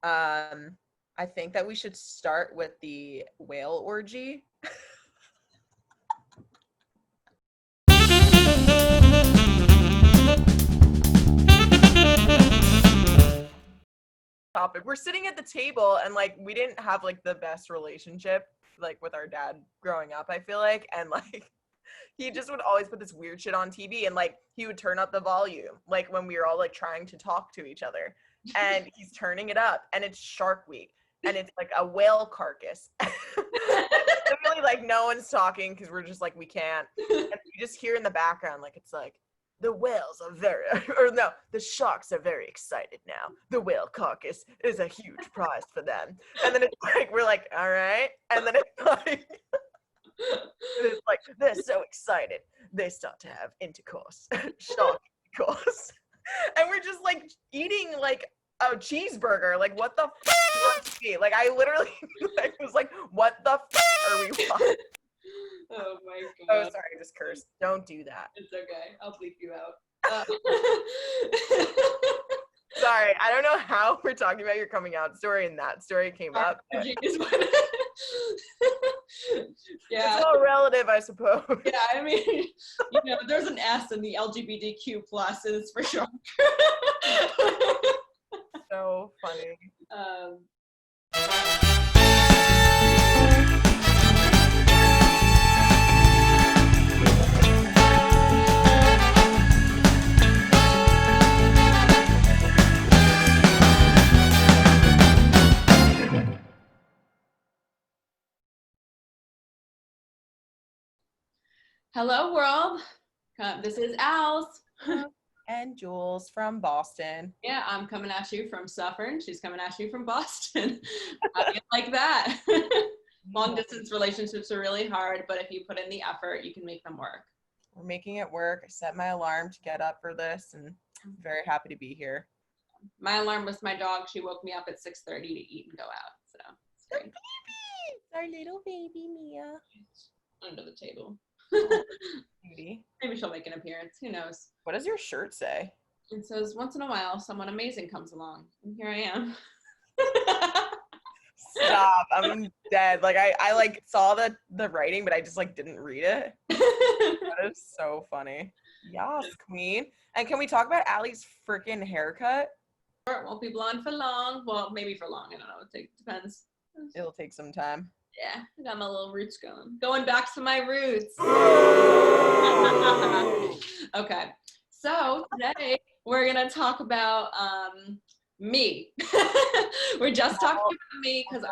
I think that we should start with the whale orgy. Topic. We're sitting at the table and like we didn't have like the best relationship like with our dad growing up, I feel like, and like he just would always put this weird shit on TV and like he would turn up the volume like when we were all like trying to talk to each other and he's turning it up and it's Shark Week and it's like a whale carcass. Literally like no one's talking because we're just like we can't. And you just hear in the background like it's like the whales are very or no, the sharks are very excited now. The whale carcass is a huge prize for them. And then it's like we're like, all right. And then it's like they're so excited. They start to have intercourse. Shark intercourse. And we're just like eating like a cheeseburger. Like what the like I literally like, was like, what the are we watching? Oh my Oh, god. sorry, I just cursed. Don't do that. It's okay. I'll bleep you out. Sorry, I don't know how we're talking about your coming out story and that story came up. Yeah. It's all relative, I suppose. Yeah, I mean, there's an S in the LGBTQ plus, and it's for sure. So funny. Hello, world. This is Al's. And Julez from Boston. Yeah, I'm coming at you from Suffern. She's coming at you from Boston. How do you like that? Long distance relationships are really hard, but if you put in the effort, you can make them work. We're making it work. I set my alarm to get up for this, and I'm very happy to be here. My alarm was my dog. She woke me up at 6:30 to eat and go out. So it's great. Our little baby Mia. Under the table. Beauty. Maybe she'll make an appearance. Who knows? What does your shirt say? It says, once in a while, someone amazing comes along. And here I am. Stop. I'm dead. Like I like saw the writing, but I just like didn't read it. That is so funny. Yes, queen. And can we talk about Allie's freaking haircut? It won't be blonde for long. Well, maybe for long. I don't know. It depends. It'll take some time. Yeah, I got my little roots going. Going back to my roots. Okay, so today we're going to talk about me. We're just talking about me because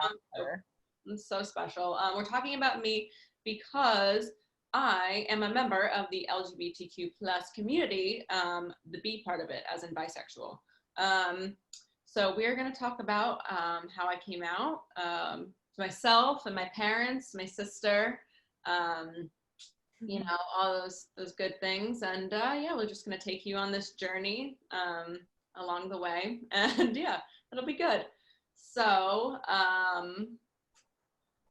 I'm so special. We're talking about me because I am a member of the LGBTQ plus community, the B part of it, as in bisexual. So we're going to talk about how I came out to myself and my parents, my sister, all those good things. And yeah, we're just going to take you on this journey along the way. And yeah, it'll be good. So,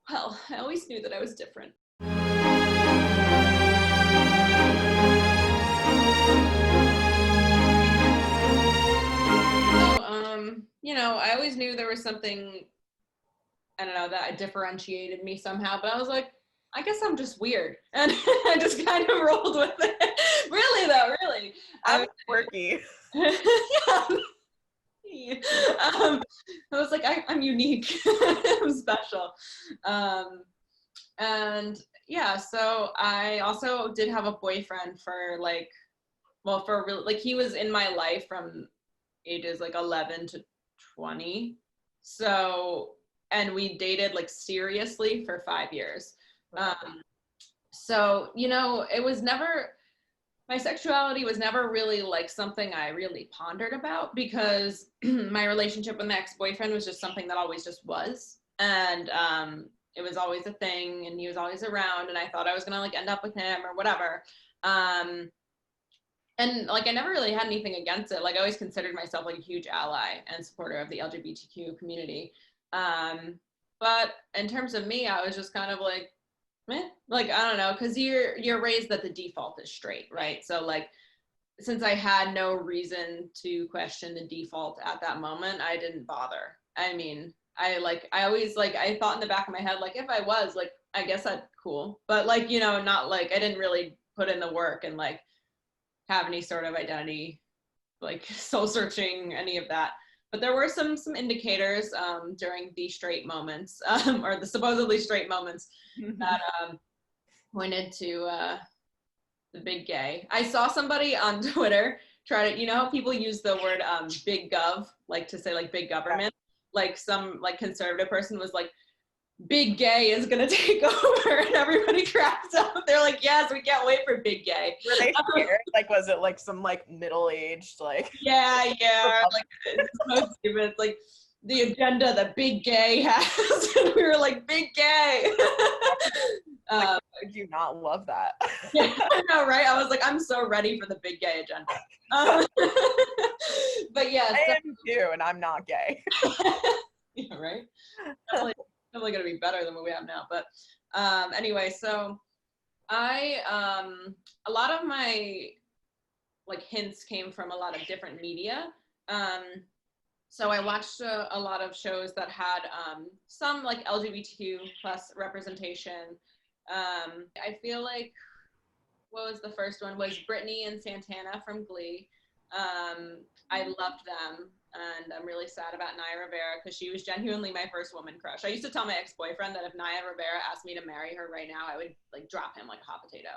well, I always knew that I was different. I always knew there was something, I don't know, that differentiated me somehow, but I was like, I guess I'm just weird. And I just kind of rolled with it. Really though, really. I'm quirky. Yeah. I was like, I'm unique. I'm special. And yeah, so I also did have a boyfriend for he was in my life from ages like 11 to 20. So, and we dated like seriously for 5 years. So, it was never, my sexuality was never really like something I really pondered about because my relationship with my ex-boyfriend was just something that always just was. And it was always a thing and he was always around and I thought I was gonna like end up with him or whatever. And like I never really had anything against it. Like I always considered myself like a huge ally and supporter of the LGBTQ community. But in terms of me, I was just kind of like, like, I don't know, because you're raised that the default is straight, right? So like, since I had no reason to question the default at that moment, I didn't bother. I mean, I always like, I thought in the back of my head, like, if I was, like, I guess that's cool. But like, you know, not like, I didn't really put in the work and like have any sort of identity, like soul searching, any of that. But there were some indicators during the straight moments, or the supposedly straight moments, that pointed to the big gay. I saw somebody on Twitter try to, you know how people use the word big gov, like to say like big government, like some like conservative person was like, big gay is gonna take over, and everybody cracks up. They're like, yes, we can't wait for big gay. Were they scared? Like, was it like some like middle-aged like? Yeah, like it's so stupid. It's like the agenda that big gay has, and we were like, big gay. Like, do you not love that? Yeah, I know, right? I was like, I'm so ready for the big gay agenda. But yeah, I am too, and I'm not gay. yeah, right. Definitely gonna be better than what we have now. But anyway, so I a lot of my like hints came from a lot of different media. So I watched a lot of shows that had some like LGBTQ plus representation. I feel like, what was the first one? Was Brittany and Santana from Glee. I loved them, and I'm really sad about Naya Rivera because she was genuinely my first woman crush. I used to tell my ex-boyfriend that if Naya Rivera asked me to marry her right now, I would like drop him like a hot potato.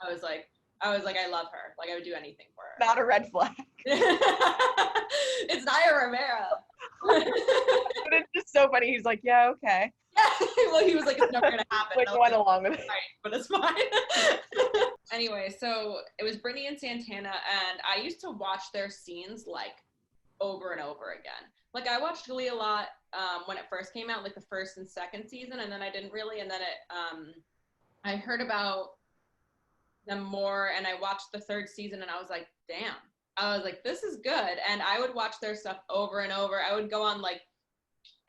I was like, I love her. Like I would do anything for her. Not a red flag. It's Naya Rivera. But it's just so funny. He's like, yeah, okay. Well, he was like, it's never gonna happen. Like, went along with it. Right, but it's fine. Anyway, so it was Brittany and Santana, and I used to watch their scenes like over and over again. Like I watched Glee a lot when it first came out, like the first and second season, and then I didn't really, and then I heard about them more, and I watched the third season, and I was like, damn. I was like, this is good, and I would watch their stuff over and over. I would go on like,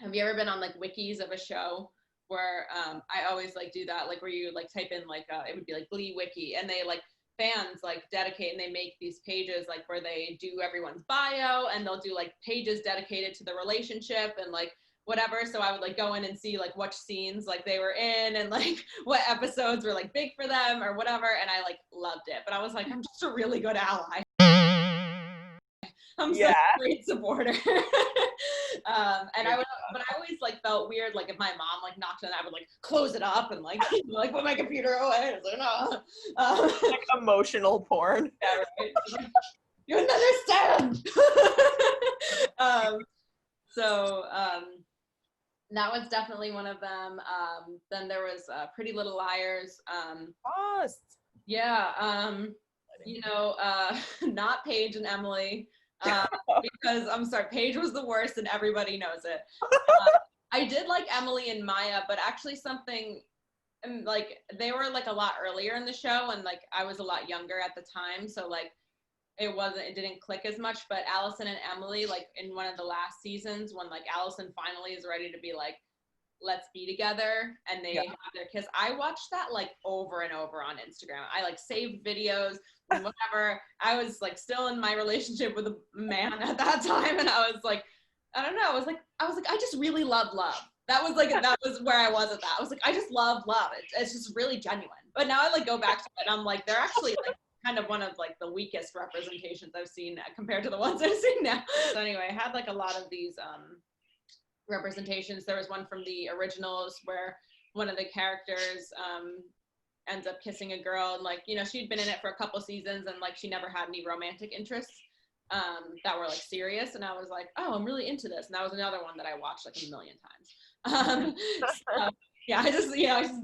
have you ever been on like wikis of a show? Where I always like do that, like where you like type in like it would be like Glee Wiki, and they like fans like dedicate, and they make these pages like where they do everyone's bio, and they'll do like pages dedicated to the relationship and like whatever. So I would like go in and see like which scenes like they were in, and like what episodes were like big for them or whatever, and I like loved it. But I was like, I'm just a really good ally. I'm such a great supporter. And I would, but I always like felt weird, like if my mom like knocked on, I would like close it up and like like put my computer away. I was like, no. Like emotional porn. Yeah, right. You understand. So that was definitely one of them. Then there was Pretty Little Liars. Yeah. You know, not Paige and Emily. Because I'm sorry, Paige was the worst and everybody knows it. I did like Emily and Maya, but actually something, and like they were like a lot earlier in the show, and like I was a lot younger at the time, so like it didn't click as much. But Allison and Emily, like in one of the last seasons, when like Allison finally is ready to be like, let's be together, and they have their kiss, I watched that like over and over on Instagram. I like saved videos and whatever. I was like still in my relationship with a man at that time, and I was like, I don't know, I was like I just really love love. That was where I was at that. I was like, I just love love. It's just really genuine. But now I like go back to it, and I'm like, they're actually like kind of one of like the weakest representations I've seen compared to the ones I've seen now. So anyway, I had like a lot of these representations. There was one from the originals where one of the characters ends up kissing a girl, and like, you know, she'd been in it for a couple seasons, and like she never had any romantic interests that were like serious, and I was like, oh, I'm really into this. And that was another one that I watched like a million times. So, yeah, I just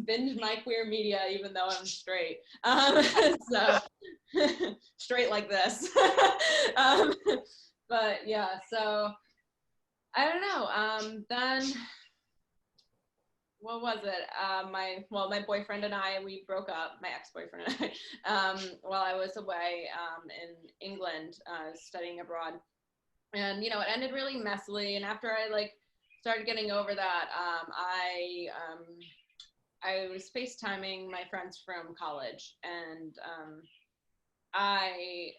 binge my queer media even though I'm straight. So straight like this. But yeah, so I don't know. Then what was it? My boyfriend and I, we broke up. My ex-boyfriend and I, while I was away in England studying abroad, and you know, it ended really messily. And after I like started getting over that, I was FaceTiming my friends from college, and I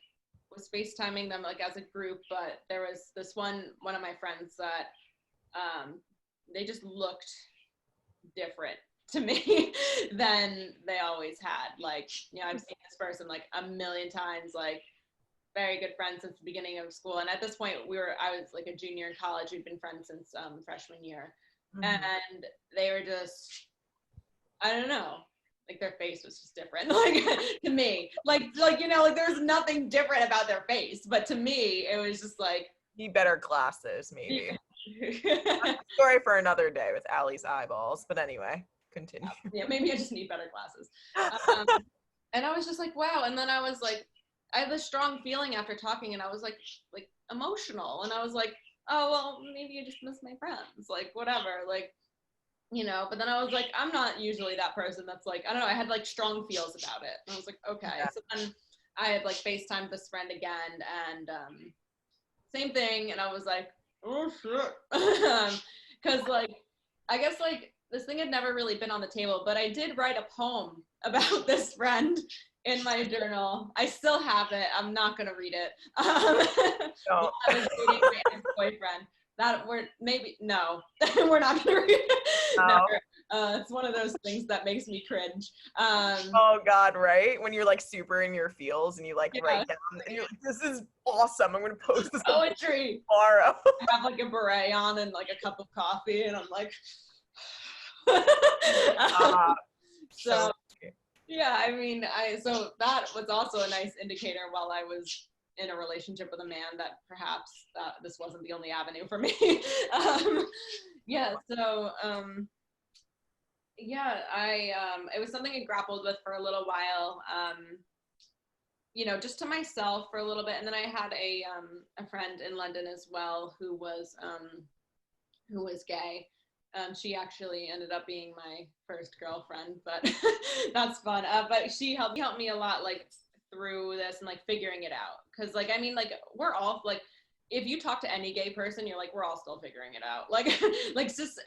was FaceTiming them like as a group, but there was this one of my friends that they just looked different to me than they always had. Like, you know, I've seen this person like a million times, like very good friends since the beginning of school. And at this point I was like a junior in college. We'd been friends since freshman year. And they were just, I don't know, like their face was just different, like to me, like, you know, like there's nothing different about their face, but to me, it was just like, need better glasses, maybe. Story for another day with Allie's eyeballs, but anyway, continue. Yeah, maybe I just need better glasses. And I was just like, wow. And then I was like, I had this strong feeling after talking, and I was like emotional, and I was like, oh well, maybe you just miss my friends, like whatever, like, you know. But then I was like, I'm not usually that person that's like, I don't know, I had like strong feels about it, and I was like, okay. Yeah. So then I had like FaceTimed this friend again, and same thing, and I was like, oh shit. Because like, I guess like this thing had never really been on the table, but I did write a poem about this friend in my journal. I still have it. I'm not gonna read it. I was dating my ex-boyfriend. We're not gonna read it. No. It's one of those things that makes me cringe. Oh God, right? When you're like super in your feels and you like write down and you're like, this is awesome. I'm gonna post this poetry tomorrow. I have like a beret on and like a cup of coffee, and I'm like, so. Yeah, I mean, so that was also a nice indicator while I was in a relationship with a man that perhaps this wasn't the only avenue for me. Yeah, so it was something I grappled with for a little while, you know, just to myself for a little bit, and then I had a friend in London as well who was gay. She actually ended up being my first girlfriend, but that's fun. But she helped me a lot, like through this and like figuring it out. Cause like, I mean, like we're all like, if you talk to any gay person, you're like, we're all still figuring it out. Like, like just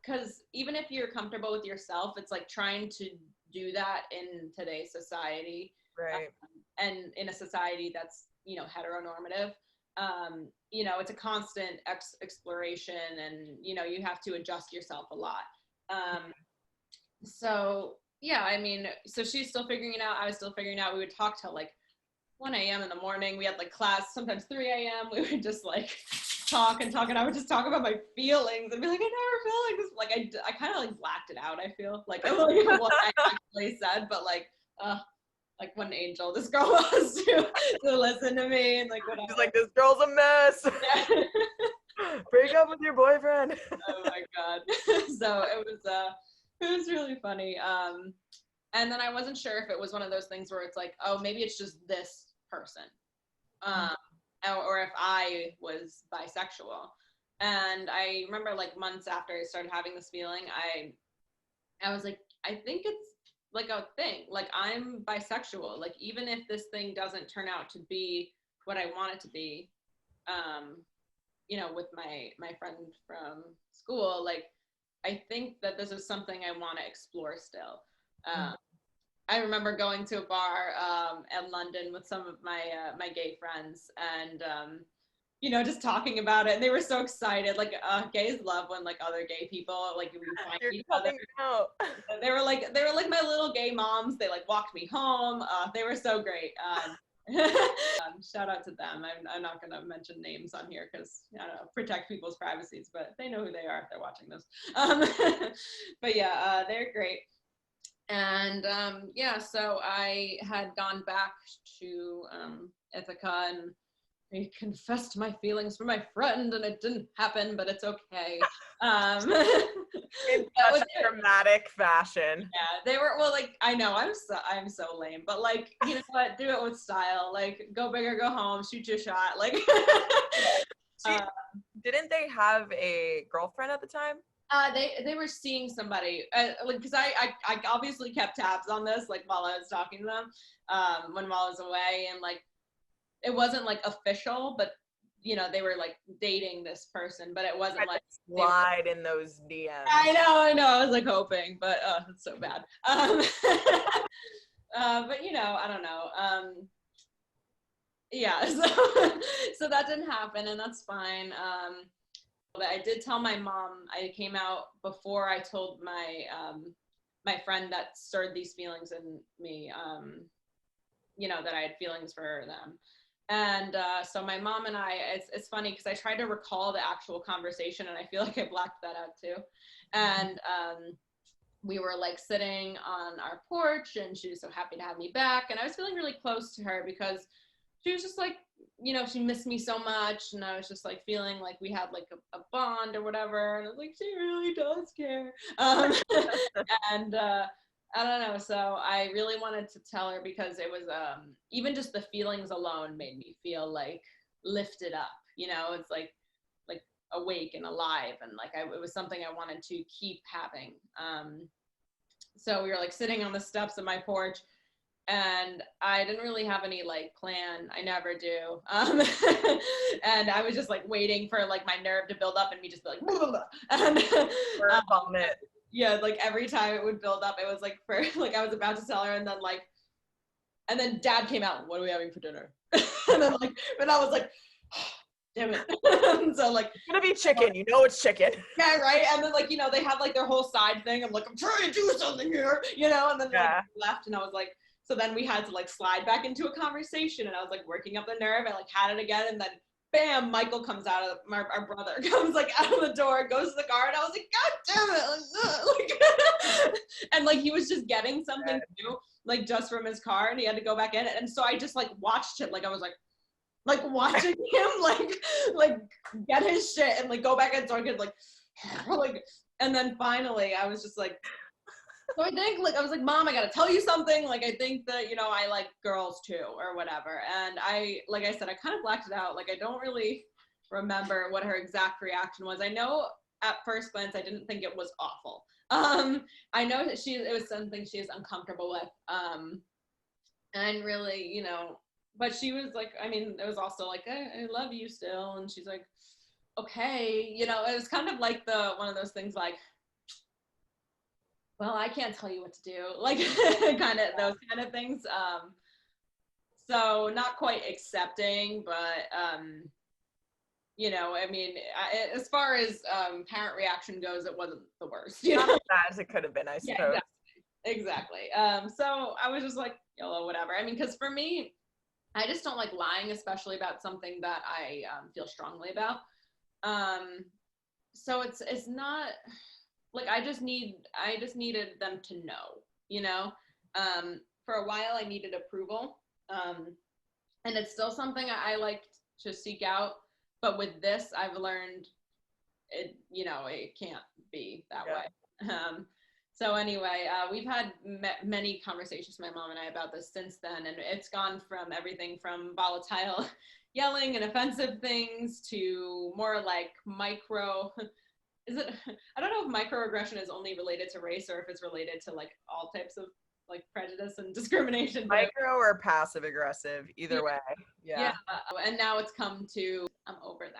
cause even if you're comfortable with yourself, it's like trying to do that in today's society. Right. And in a society that's, you know, heteronormative. You know, it's a constant exploration, and you know, you have to adjust yourself a lot. So yeah, I mean, so she's still figuring it out, I was still figuring it out. We would talk till like 1 a.m. in the morning. We had like class sometimes 3 a.m. We would just like talk, and I would just talk about my feelings and be like, I never feel like this. Like I kind of like blacked it out. I feel like what I actually said, but like what an angel this girl was to listen to me, and like whatever. She's like, this girl's a mess. Break up with your boyfriend. Oh my God. So it was really funny. And then I wasn't sure if it was one of those things where it's like, oh, maybe it's just this person, or if I was bisexual. And I remember like months after I started having this feeling, I was like, I think it's like a thing, like I'm bisexual, like even if this thing doesn't turn out to be what I want it to be, you know, with my friend from school, like I think that this is something I want to explore still. I remember going to a bar in London with some of my my gay friends, and you know, just talking about it. And they were so excited. Like gays love when like other gay people like we find each other. Out. They were like my little gay moms. They like walked me home. They were so great. Shout out to them. I'm not gonna mention names on here because I don't know, protect people's privacies, but they know who they are if they're watching this. But yeah, they're great. And yeah, so I had gone back to Ithaca, and I confessed my feelings for my friend, and it didn't happen, but it's okay. In such a dramatic fashion. Yeah, they were, well, like, I know, I'm so lame, but like, you know what, do it with style, like, go big or go home, shoot your shot, like. Didn't they have a girlfriend at the time? They were seeing somebody, like, because I obviously kept tabs on this, like, while I was talking to them, when I was away, and like, it wasn't like official, but you know, they were like dating this person, but it wasn't like slide in those DMs. I know, I was like hoping, but it's so bad. But you know, I don't know. Yeah, so that didn't happen, and that's fine. I did tell my mom. I came out before I told my my friend that stirred these feelings in me, you know, that I had feelings for them. And so my mom and I, it's funny because I tried to recall the actual conversation and I feel like I blacked that out too. And we were like sitting on our porch and she was so happy to have me back. And I was feeling really close to her because she was just like, you know, she missed me so much. And I was just like feeling like we had like a bond or whatever. And I was like, she really does care. And I don't know. So I really wanted to tell her because it was even just the feelings alone made me feel like lifted up. You know, it's like awake and alive, and like it was something I wanted to keep having. So we were like sitting on the steps of my porch, and I didn't really have any like plan. I never do. And I was just like waiting for like my nerve to build up and me just be like, blah, blah, blah. And Vomit. yeah, like every time it would build up, it was like for like I was about to tell her, and then Dad came out. What are we having for dinner? And then like, and I was like, damn it. So like, it's gonna be chicken. You know it's chicken. Yeah, right. And then like, you know, they have like their whole side thing. I'm like, I'm trying to do something here, you know. And then like left, and I was like, so then we had to like slide back into a conversation, and I was like working up the nerve. I like had it again, and then bam, Michael comes out of our brother comes like out of the door, goes to the car, and I was like, God damn it, like, and like he was just getting something new, like just from his car, and he had to go back in, and so I just like watched him, like I was like watching him like get his shit and like go back and start getting like, and then finally I was just like. So I think, like, I was like, Mom, I gotta tell you something. Like, I think that, you know, I like girls too, or whatever. And I, like I said, I kind of blacked it out. Like, I don't really remember what her exact reaction was. I know at first glance, I didn't think it was awful. I know that it was something she was uncomfortable with. And really, you know, but she was like, I mean, it was also like, I love you still. And she's like, okay, you know, it was kind of like one of those things like, well, I can't tell you what to do, like kind of those kind of things. So not quite accepting, but you know, I mean, as far as parent reaction goes, it wasn't the worst. You know? Not as bad as it could have been, I suppose. Yeah, exactly. So I was just like, YOLO, whatever. I mean, because for me, I just don't like lying, especially about something that I feel strongly about. So it's not. Like, I just needed them to know, you know? For a while I needed approval. And it's still something I like to seek out. But with this, I've learned it, you know, it can't be that way. So anyway, we've had many conversations, my mom and I, about this since then. And it's gone from everything from volatile yelling and offensive things to more like micro I don't know if microaggression is only related to race or if it's related to like all types of like prejudice and discrimination. Micro or passive aggressive, either way. Yeah. And now it's come to, I'm over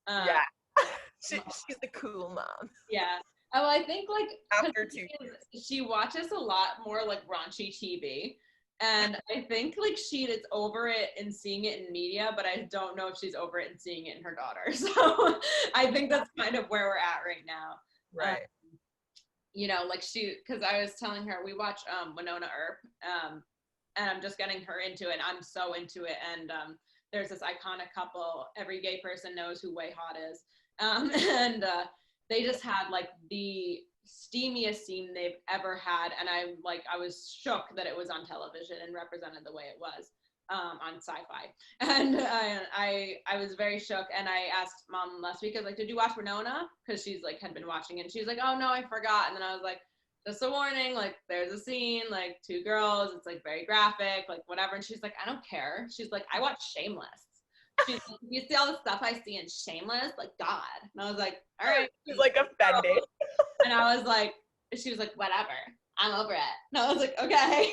that. Yeah. She's the cool mom. Yeah. Oh, I think like after 2 she watches a lot more like raunchy TV. And I think like she is over it and seeing it in media, but I don't know if she's over it and seeing it in her daughter. So I think that's kind of where we're at right now. Right. You know, like because I was telling her, we watch Winona Earp, and I'm just getting her into it. I'm so into it. And there's this iconic couple. Every gay person knows who Way Hot is. And they just had like the steamiest scene they've ever had, and I was shook that it was on television and represented the way it was on Sci-Fi. And I was very shook, and I asked Mom last week, I was like, did you watch Winona? Because she's like had been watching it, and she's like, oh no, I forgot. And then I was like, just a warning, like there's a scene, like 2 girls, it's like very graphic, like whatever. And she's like, I don't care. She's like, I watch Shameless. She's like, you see all the stuff I see in Shameless, like God. And I was like, all right. She's like offended. And I was like, she was like, whatever, I'm over it. And I was like, okay.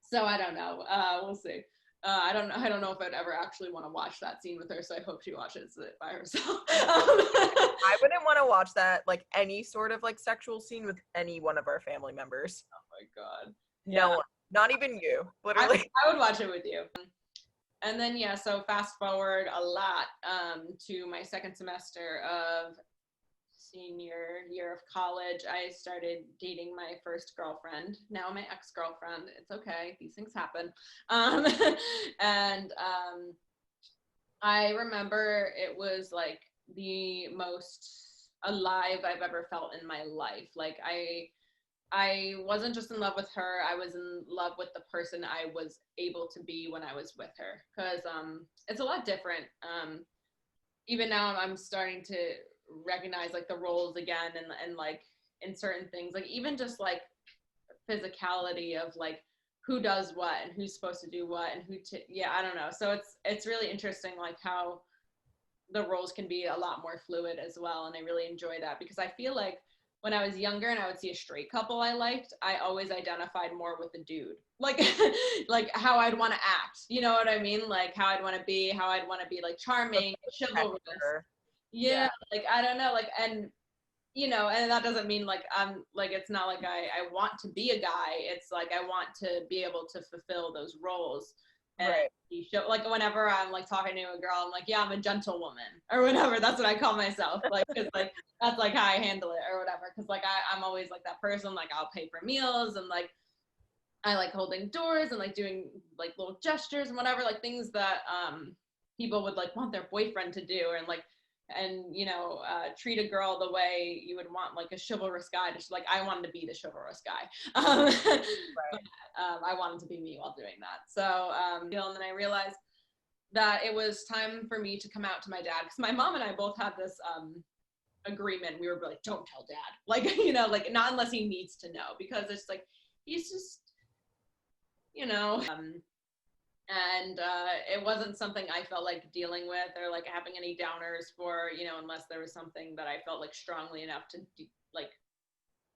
So I don't know. We'll see. I don't know if I'd ever actually want to watch that scene with her, so I hope she watches it by herself. I wouldn't want to watch that, like any sort of like sexual scene with any one of our family members. Oh my God. No one. Not even you, literally. I would watch it with you. And then, yeah, so fast forward a lot to my second semester of senior year of college, I started dating my first girlfriend, now my ex-girlfriend. It's okay, these things happen. Um, and I remember it was like the most alive I've ever felt in my life. Like I wasn't just in love with her, I was in love with the person I was able to be when I was with her. Because it's a lot different. Even now I'm starting to recognize like the roles again, and like in certain things, like even just like physicality of like who does what and who's supposed to do what and yeah, I don't know. So it's really interesting like how the roles can be a lot more fluid as well, and I really enjoy that because I feel like when I was younger and I would see a straight couple I liked, I always identified more with the dude. Like like how I'd want to act. You know what I mean? Like how I'd want to be, like charming, chivalrous. Yeah, like I don't know, like and and that doesn't mean like I'm like it's not like I want to be a guy. It's like I want to be able to fulfill those roles. And like whenever I'm like talking to a girl, I'm like, yeah, I'm a gentlewoman or whatever. That's what I call myself. Like, cause like that's like how I handle it or whatever. Cause like I'm always like that person. Like I'll pay for meals and like I like holding doors and like doing like little gestures and whatever, like things that people would like want their boyfriend to do, and treat a girl the way you would want like a chivalrous guy to, like I wanted to be the chivalrous guy. But, I wanted to be me while doing that. So and then I realized that it was time for me to come out to my dad, because my mom and I both had this agreement. We were like, don't tell dad, like like not unless he needs to know, because it's like he's just and it wasn't something I felt like dealing with or like having any downers for, unless there was something that I felt like strongly enough to like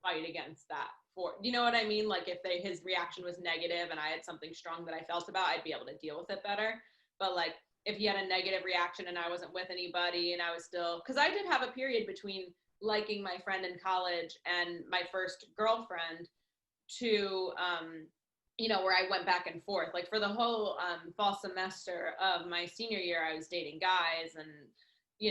fight against that for, you know what I mean? Like if his reaction was negative and I had something strong that I felt about, I'd be able to deal with it better. But like if he had a negative reaction and I wasn't with anybody and I was still, because I did have a period between liking my friend in college and my first girlfriend to where I went back and forth. Like for the whole fall semester of my senior year, I was dating guys, and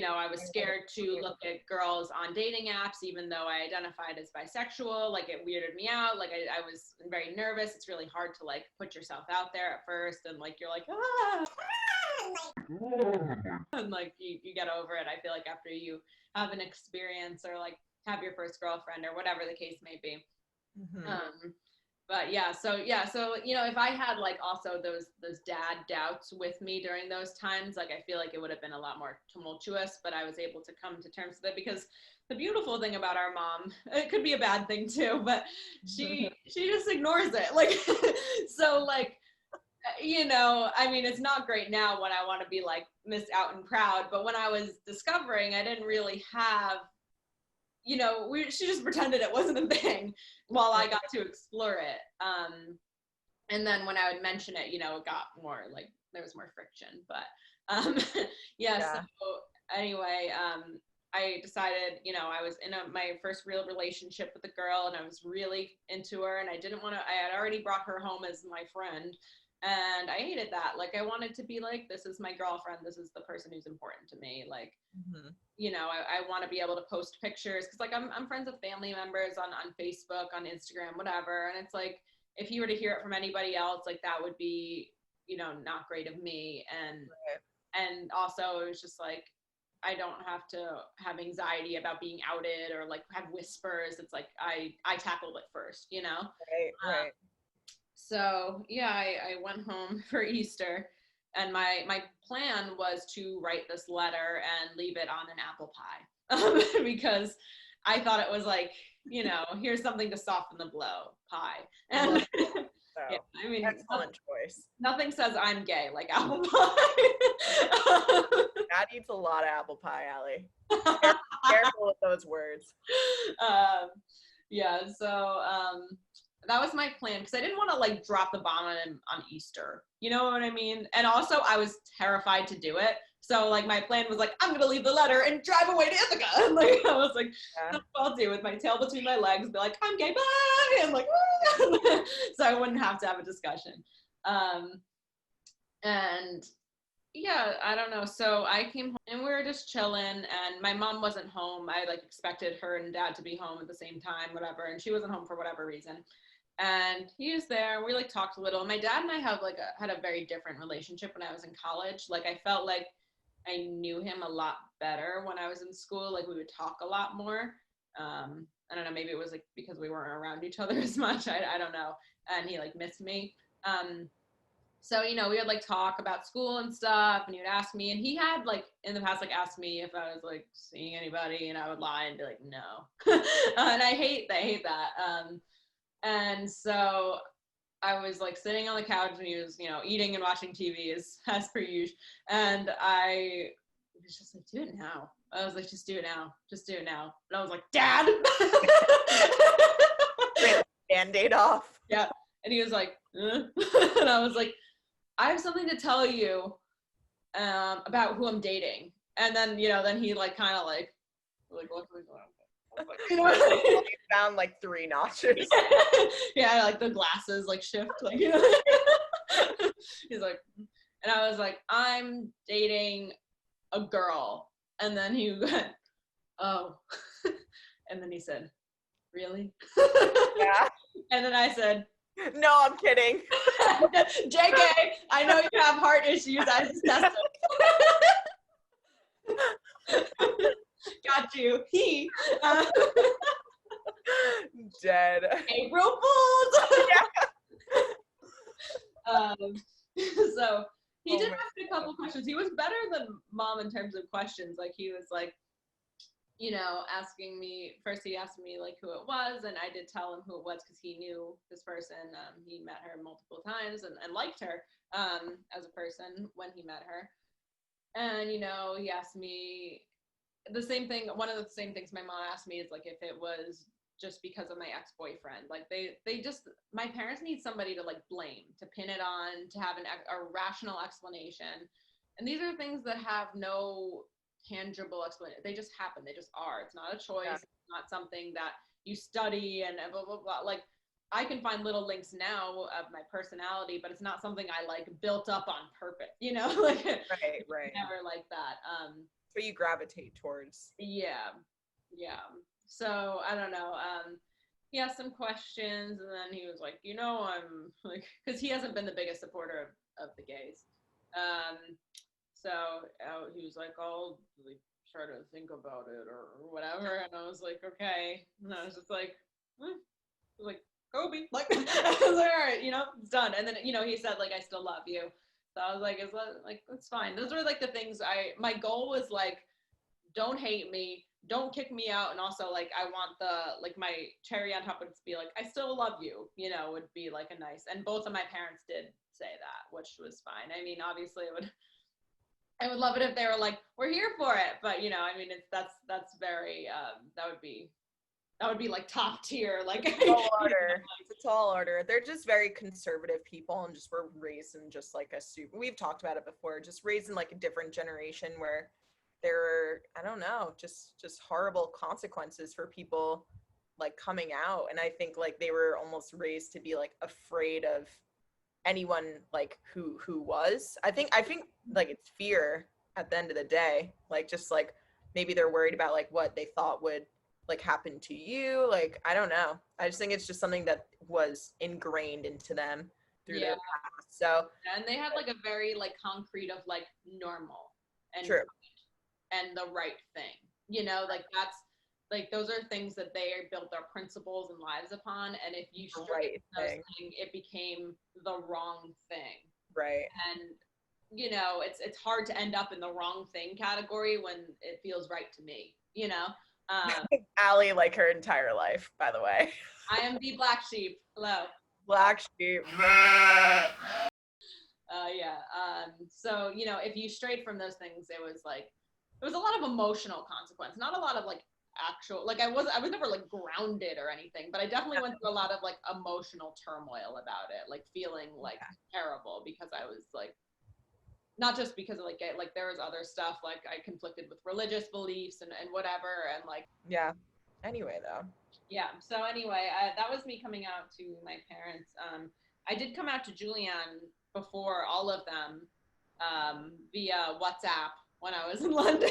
I was scared to look at girls on dating apps, even though I identified as bisexual. Like it weirded me out. Like I was very nervous. It's really hard to like put yourself out there at first, and like you're like, ah, and like you get over it. I feel like after you have an experience or like have your first girlfriend or whatever the case may be. Mm-hmm. But so if I had like also those dad doubts with me during those times, like I feel like it would have been a lot more tumultuous, but I was able to come to terms with it, because the beautiful thing about our mom, it could be a bad thing too, but she just ignores it. Like so like I mean, it's not great now when I want to be like Miss Out and Proud, but when I was discovering, I didn't really have she just pretended it wasn't a thing while I got to explore it. And then when I would mention it, it got more like there was more friction. But so anyway, I decided, I was in my first real relationship with a girl, and I was really into her, and I had already brought her home as my friend. And I hated that. Like, I wanted to be like, this is my girlfriend. This is the person who's important to me. Like, I want to be able to post pictures. Cause like, I'm friends with family members on Facebook, on Instagram, whatever. And it's like, if you were to hear it from anybody else, like that would be, not great of me. And also it was just like, I don't have to have anxiety about being outed or like have whispers. It's like, I tackled it first, Right. So I went home for Easter, and my plan was to write this letter and leave it on an apple pie, because I thought it was like, here's something to soften the blow, pie. And I mean, excellent choice. Nothing says I'm gay like apple pie. Dad eats a lot of apple pie, Allie. Careful with those words. That was my plan, because I didn't want to like drop the bomb on Easter. You know what I mean? And also I was terrified to do it. So like my plan was like, I'm going to leave the letter and drive away to Ithaca. And like, I was like, that's what I'll do, with my tail between my legs, be like, I'm gay, bye. And like, so I wouldn't have to have a discussion. And Yeah, I don't know. So I came home and we were just chilling, and my mom wasn't home. I like expected her and dad to be home at the same time, whatever, and she wasn't home for whatever reason. And he was there, and we like talked a little. My dad and I have like had a very different relationship when I was in college. Like I felt like I knew him a lot better when I was in school. Like we would talk a lot more. I don't know, maybe it was like because we weren't around each other as much. I don't know. And he like missed me. So, we would like talk about school and stuff, and he would ask me, and he had like in the past like asked me if I was like seeing anybody, and I would lie and be like, no. And I hate that. And so I was like sitting on the couch, and he was, eating and watching TV as per usual. And I was just like, do it now. I was like, just do it now. Just do it now. And I was like, Dad. Really, Band-Aid off. Yeah. And he was like, and I was like, I have something to tell you about who I'm dating. And then, then he like kind of like what was going on? Found like 3 notches. Yeah, like the glasses like shift, like he's like, and I was like, I'm dating a girl. And then he went, oh. And then he said, really? Yeah. And then I said, no, I'm kidding. JK, I know you have heart issues. I just tested. Got you. Dead. April Fools. Yeah. So he did ask me a couple questions. He was better than mom in terms of questions. Like he was like, asking me, first he asked me like who it was, and I did tell him who it was because he knew this person. He met her multiple times and liked her as a person when he met her. And, he asked me the same thing. One of the same things my mom asked me is like if it was just because of my ex-boyfriend. Like they just, my parents need somebody to like blame, to pin it on, to have a rational explanation. And these are things that have no tangible explanation. They just happen. They just are. It's not a choice. Yeah. It's not something that you study and blah, blah, blah. Like I can find little links now of my personality, but it's not something I like built up on purpose, like right. Never like that. So you gravitate towards. Yeah. So I don't know. He asked some questions, and then he was like, I'm like, because he hasn't been the biggest supporter of the gays. So he was like, I'll like, try to think about it or whatever. And I was like, okay. And I was just like, Kobe. Like, I was like, all right, it's done. And then, he said, like, I still love you. So I was like, that's fine. Those were like the things my goal was like, don't hate me, don't kick me out. And also like, I want my cherry on top would be like, I still love you, would be like a nice, and both of my parents did say that, which was fine. I mean, obviously I would love it if they were like, we're here for it. But, that's very, that would be like top tier. Like tall order. It's a tall order. They're just very conservative people and just were raised in just like we've talked about it before, just raised in like a different generation where there were, I don't know, just horrible consequences for people like coming out. And I think like they were almost raised to be like afraid of anyone like who was. I think like it's fear at the end of the day. Like just like maybe they're worried about like what they thought would like happen to you. Like I don't know. I just think it's just something that was ingrained into them through their past. So and they had like a very like concrete of like normal and true. And the right thing. Like that's like those are things that they built their principles and lives upon, and if you strayed from those things, it became the wrong thing. Right. And it's hard to end up in the wrong thing category when it feels right to me. Allie like her entire life, by the way. I am the black sheep. Hello. Black sheep. So if you strayed from those things, it was a lot of emotional consequence, not a lot of like actual, like I was never like grounded or anything, but I definitely went through a lot of like emotional turmoil about it, like feeling like terrible because I was like, not just because of like gay, like there was other stuff, like I conflicted with religious beliefs and whatever, and like anyway though. So anyway, that was me coming out to my parents. I did come out to Julianne before all of them, via WhatsApp when I was in London.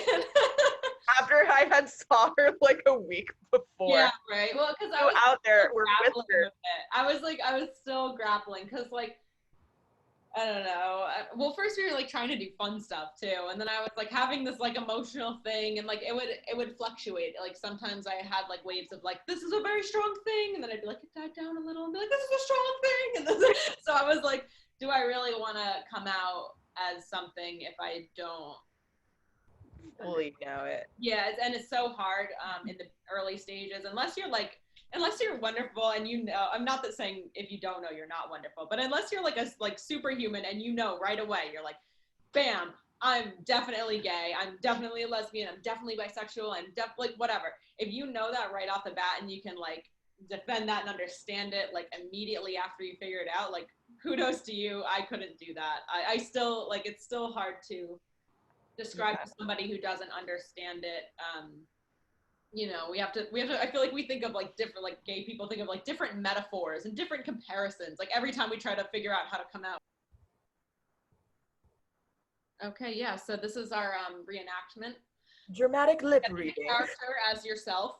After I had saw her like a week before. Yeah, right. Well, because I was out there, we're with grappling her. with it. I was still grappling because like I don't know. Well, first we were like trying to do fun stuff too, and then I was like having this like emotional thing, and like it would fluctuate. Like sometimes I had like waves of like this is a very strong thing, and then I'd be like it died down a little, and be like this is a strong thing, and then so I was like, do I really want to come out as something if I don't fully know it? Yeah, and it's so hard in the early stages unless you're wonderful and you know. I'm not that saying if you don't know you're not wonderful, but unless you're like a like superhuman and you know right away, you're like, bam, I'm definitely gay, I'm definitely a lesbian, I'm definitely bisexual, I'm like whatever. If you know that right off the bat and you can like defend that and understand it like immediately after you figure it out, like kudos to you. I couldn't do that. I still like it's still hard to describe to somebody who doesn't understand it. You know, we have to I feel like we think of like different, like gay people think of like different metaphors and different comparisons like every time we try to figure out how to come out. Okay, yeah, so this is our reenactment. Dramatic lip reading. Character as yourself.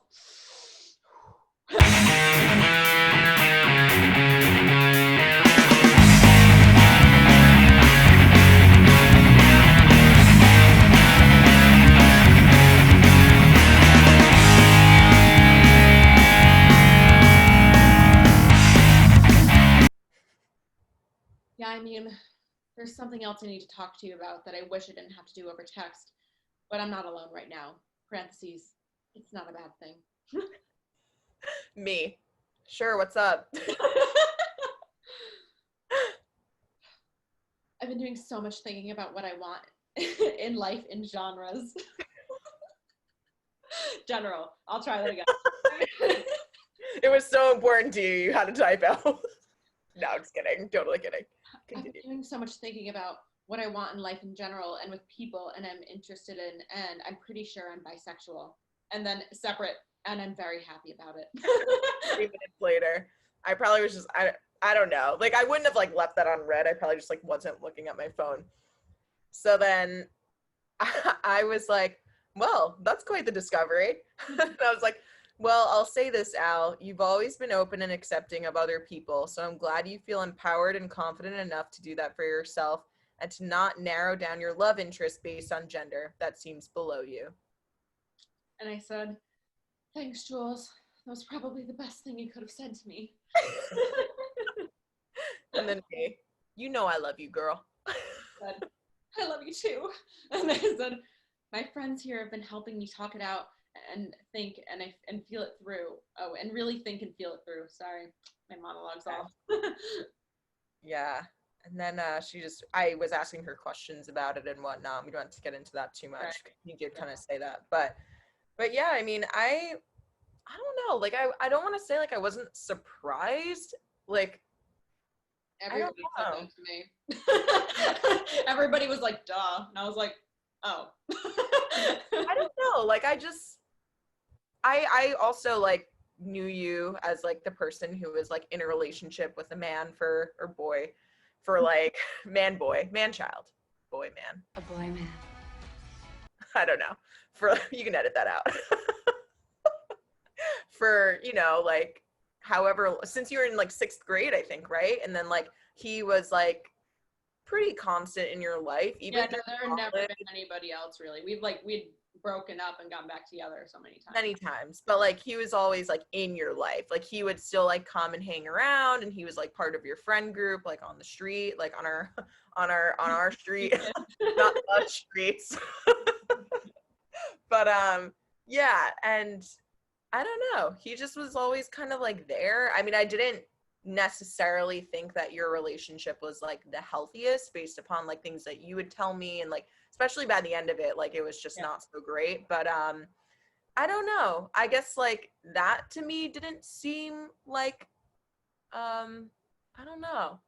Yeah, I mean, there's something else I need to talk to you about that I wish I didn't have to do over text, but I'm not alone right now. Parentheses, it's not a bad thing. Me. Sure, what's up? I've been doing so much thinking about what I want in life in genres. General. I'll try that again. It was so important to you, you had to type out. No, I'm just kidding. Totally kidding. Continue. I've been doing so much thinking about what I want in life in general and with people and I'm interested in, and I'm pretty sure I'm bisexual. And then separate, and I'm very happy about it. 3 minutes later, I probably was just, I don't know. Like, I wouldn't have, like, left that on read. I probably just, like, wasn't looking at my phone. So then I was like, well, that's quite the discovery. And I was like, well, I'll say this, Al. You've always been open and accepting of other people, so I'm glad you feel empowered and confident enough to do that for yourself and to not narrow down your love interest based on gender. That seems below you. And I said, thanks, Julez. That was probably the best thing you could have said to me. And then, hey, you know I love you, girl. I said, I love you too. And I said, my friends here have been helping me talk it out and think and feel it through. Oh, and really think and feel it through. Sorry, my monologue's off. Yeah. And then I was asking her questions about it and whatnot. We don't have to get into that too much. Right. You did kind of say that. But yeah, I mean, I don't know. Like, I don't want to say, like, I wasn't surprised. Like, everybody said that to me. Everybody was like, duh. And I was like, oh. I don't know. Like, I also, like, knew you as, like, the person who was, like, in a relationship with a man or boy for, like, man, child. Boy, man. A boy, man. I don't know. You can edit that out. For, you know, like, however, since you were in, like, 6th grade, I think, right? And then, like, he was, like, pretty constant in your life. Even yeah, no, there had never been anybody else, really. We'd broken up and gotten back together so many times. Many times. But, like, he was always, like, in your life. Like, he would still, like, come and hang around, and he was, like, part of your friend group, like, on the street, like, on our street. Not the streets. But, yeah, and I don't know. He just was always kind of, like, there. I mean, I didn't necessarily think that your relationship was, like, the healthiest based upon, like, things that you would tell me, and, like, especially by the end of it, like, it was just not so great. But I don't know. I guess, like, that to me didn't seem like I don't know.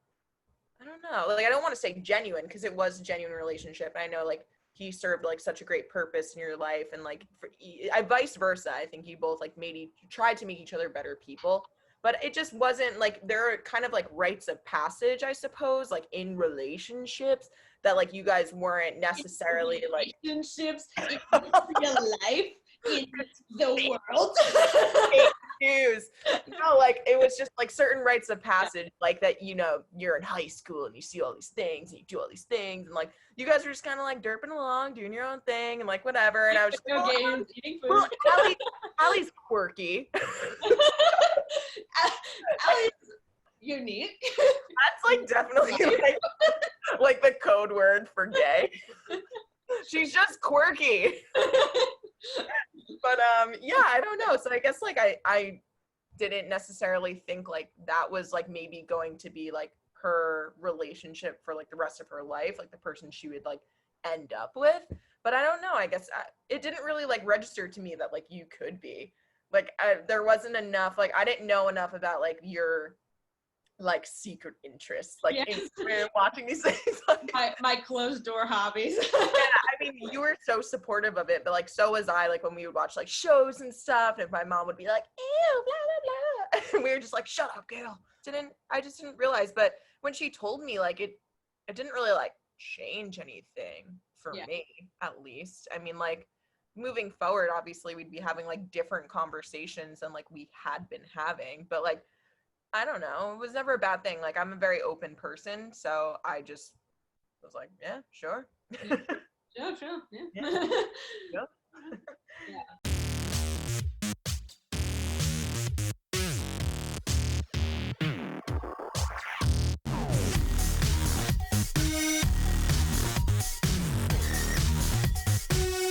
Like, I don't want to say genuine, because it was a genuine relationship. I know, like, he served, like, such a great purpose in your life, and, like, vice versa. I think you both, like, tried to make each other better people. but it just wasn't like, there are kind of like rites of passage, I suppose, like in relationships that like you guys weren't necessarily like relationships in real life in the world. fake news. No, like it was just like certain rites of Yeah. passage, like that, you know, you're in high school and you see all these things and you do all these things, and like you guys were just kind of like derping along, doing your own thing and like whatever. And I was just like, Video oh, games, eating well, food. Allie's quirky. Allie's unique. That's like definitely like the code word for gay. She's just quirky. But yeah, I don't know. So I guess like I didn't necessarily think like that was like maybe going to be like her relationship for like the rest of her life, like the person she would like end up with. But I don't know. I guess it didn't really like register to me that like you could be like there wasn't enough, like I didn't know enough about like your like secret interests, like Yes. Instagram, watching these things. Like, my closed door hobbies. yeah, I mean, you were so supportive of it, but like so was I. Like when we would watch like shows and stuff, and if my mom would be like, "Ew, blah blah blah," and we were just like, "Shut up, girl." I just didn't realize. But when she told me, like it didn't really like change anything for Yeah. me, at least. I mean, like moving forward, obviously we'd be having like different conversations than like we had been having, but like I don't know, it was never a bad thing. Like I'm a very open person, so I just was like, yeah, sure. Sure, yeah. Yeah. Yep. Yeah.